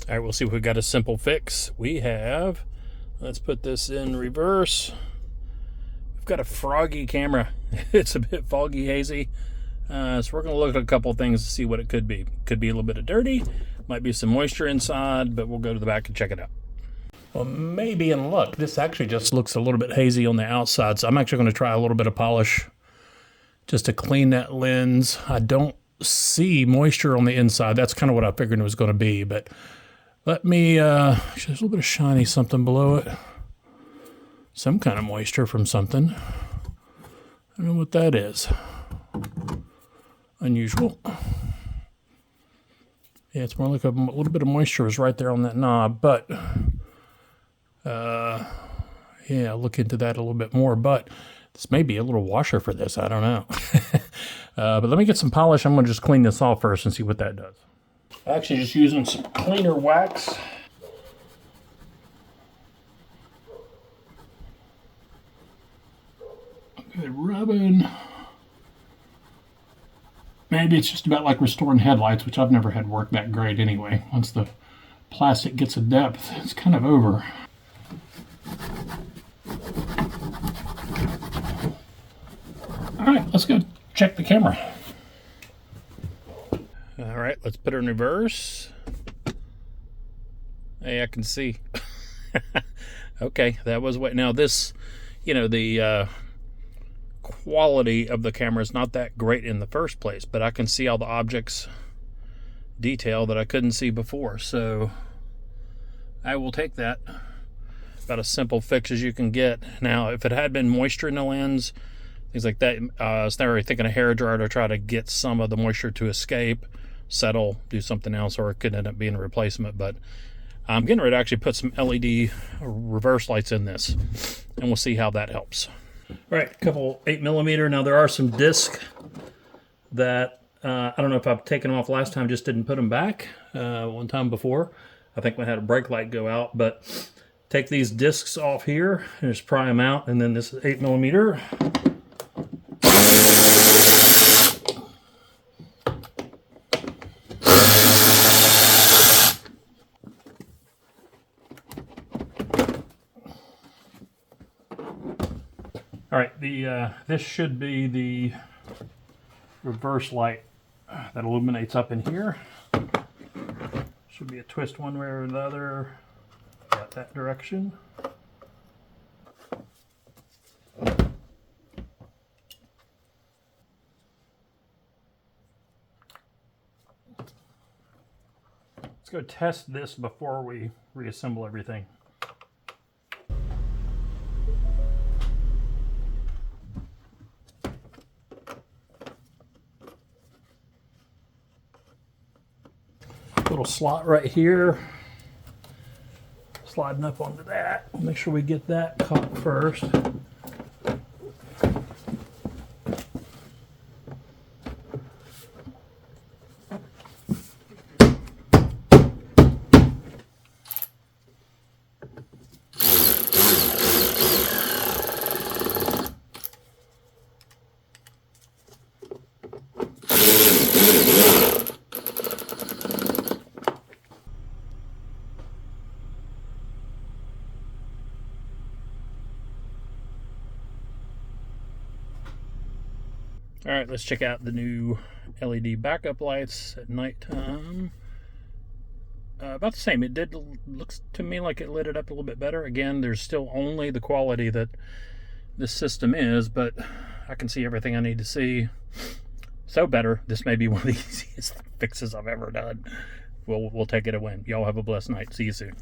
All right, we'll see if we got a simple fix. We have, let's put this in reverse. We've got a froggy camera. It's a bit foggy, hazy. So we're going to look at a couple things to see what it could be. Could be a little bit of dirty, might be some moisture inside, but we'll go to the back and check it out. Well, maybe in luck. This actually just looks a little bit hazy on the outside, so I'm actually going to try a little bit of polish just to clean that lens. I don't see moisture on the inside. That's kind of what I figured it was going to be, but let me, there's a little bit of shiny something below it. Some kind of moisture from something. I don't know what that is. Unusual. Yeah, it's more like a little bit of moisture is right there on that knob, but yeah, I'll look into that a little bit more, but this may be a little washer for this, I don't know. But let me get some polish. I'm going to just clean this off first and see what that does. Actually just using some cleaner wax. Good rubbing. Maybe it's just about like restoring headlights, which I've never had work that great anyway. Once the plastic gets a depth, it's kind of over. All right, let's go check the camera. All right, let's put her in reverse. Hey, I can see. Okay, that was what. Now this, you know, the quality of the camera is not that great in the first place, but I can see all the objects detail that I couldn't see before, so I will take that. About as simple fix as you can get. Now if it had been moisture in the lens, things like that, I was already thinking a hair dryer to try to get some of the moisture to escape, settle, do something else, or it could end up being a replacement. But I'm getting ready to actually put some LED reverse lights in this, and we'll see how that helps. All right, a couple 8mm. Now there are some discs that I don't know if I've taken them off last time, just didn't put them back one time before. I think we had a brake light go out, but take these discs off here and just pry them out, and then this is 8mm. All right, this should be the reverse light that illuminates up in here. Should be a twist one way or the other. Got that direction. Let's go test this before we reassemble everything. Little slot right here, sliding up onto that. Make sure we get that caught first. All right, let's check out the new LED backup lights at nighttime. About the same. It did looks to me like it lit it up a little bit better. Again, there's still only the quality that this system is, but I can see everything I need to see. So better. This may be one of the easiest fixes I've ever done. We'll take it a win. Y'all have a blessed night. See you soon.